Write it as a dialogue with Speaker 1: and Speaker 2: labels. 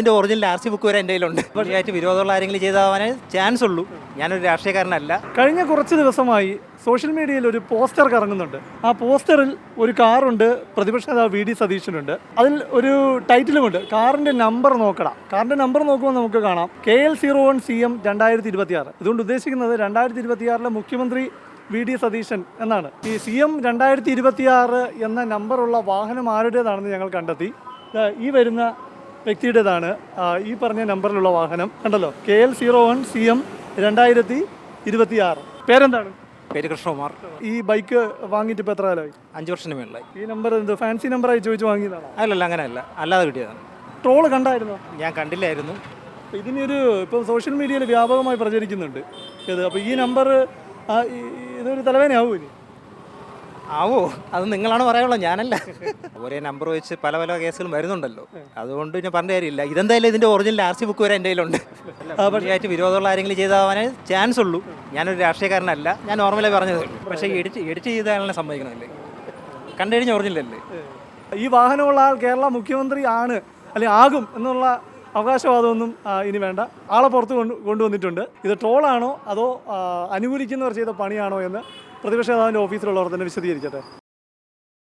Speaker 1: ഇതിൻ്റെ original RC book വരെ എൻ്റെ കയ്യിലുണ്ട്. പക്ഷേ വിരോധമുള്ള ആരെങ്കിലും ചെയ്താവാനേ ചാൻസ് ഉള്ളൂ. ഞാനൊരു രാഷ്ട്രീയക്കാരനല്ല.
Speaker 2: കഴിഞ്ഞ കുറച്ച് ദിവസമായി സോഷ്യൽ മീഡിയയിൽ ഒരു പോസ്റ്റർ കറങ്ങുന്നുണ്ട്. ആ പോസ്റ്ററിൽ ഒരു കാറുണ്ട്, പ്രതിപക്ഷ നേതാവ് VD സതീശനുണ്ട്. അതിൽ ഒരു ടൈറ്റിലുമുണ്ട്, കാറിൻ്റെ നമ്പർ നോക്കണം. കാറിൻ്റെ നമ്പർ നോക്കുമ്പോൾ നമുക്ക് കാണാം KL01 CM 2026. ഇതുകൊണ്ട് ഉദ്ദേശിക്കുന്നത് 2026 മുഖ്യമന്ത്രി VD സതീശൻ എന്നാണ്. ഈ CM 2026 എന്ന നമ്പറുള്ള വാഹനം ആരുടേതാണെന്ന് ഞങ്ങൾ കണ്ടെത്തി. ഈ വരുന്ന വ്യക്തിയുടേതാണ് ഈ പറഞ്ഞ നമ്പറിലുള്ള വാഹനം. കണ്ടല്ലോ, KL01 CM 2026. പേരെന്താണ്?
Speaker 1: പേര് കൃഷ്ണകുമാർ.
Speaker 2: ഈ ബൈക്ക് വാങ്ങിയിട്ട് ഇപ്പോൾ എത്ര കാലമായി?
Speaker 1: 5 വർഷത്തിന് മേളിലായി.
Speaker 2: ഈ നമ്പർ എന്ത് ഫാൻസി നമ്പറായി ചോദിച്ച് വാങ്ങിയതാണോ?
Speaker 1: അല്ലല്ല, അങ്ങനെയല്ല, അല്ലാതെ കിട്ടിയതാണ്.
Speaker 2: ട്രോള് കണ്ടായിരുന്നോ?
Speaker 1: ഞാൻ കണ്ടില്ലായിരുന്നു.
Speaker 2: ഇതിനൊരു ഇപ്പോൾ സോഷ്യൽ മീഡിയയിൽ വ്യാപകമായി പ്രചരിക്കുന്നുണ്ട് ഇത്. അപ്പോൾ ഈ നമ്പർ ഇതൊരു തലവേദനയാവൂ ഇനി?
Speaker 1: ആവോ, അത് നിങ്ങളാണ് പറയാനുള്ളത്, ഞാനല്ല. ഒരേ നമ്പർ വെച്ച് പല പല കേസുകളും വരുന്നുണ്ടല്ലോ, അതുകൊണ്ട് ഞാൻ പറഞ്ഞ കാര്യമില്ല. ഇതെന്തായാലും ഇതിൻ്റെ ഒറിജിനൽ RC ബുക്ക് വരെ എൻ്റെ കയ്യിലുണ്ട്. പക്ഷേ വിരോധമുള്ള ആരെങ്കിലും ചെയ്താവാനേ ചാൻസ് ഉള്ളൂ. ഞാനൊരു രാഷ്ട്രീയക്കാരനല്ല, ഞാൻ നോർമലായി പറഞ്ഞത്. പക്ഷേ എഡിറ്റ് ചെയ്താലേ സമ്മതിക്കണമല്ലേ, കണ്ടു കഴിഞ്ഞാൽ ഒറിജിനലല്ലേ.
Speaker 2: ഈ വാഹനമുള്ള ആൾ കേരള മുഖ്യമന്ത്രി ആണ് അല്ലെങ്കിൽ ആകും എന്നുള്ള അവകാശവാദമൊന്നും ഇനി വേണ്ട. ആളെ പുറത്ത് കൊണ്ടുവന്നിട്ടുണ്ട്. ഇത് ട്രോളാണോ അതോ അനുകൂലിക്കുന്നവർ ചെയ്ത പണിയാണോ എന്ന് പ്രതിപക്ഷ നേതാവിൻ്റെ ഓഫീസിലുള്ളവർ തന്നെ വിശദീകരിക്കട്ടെ.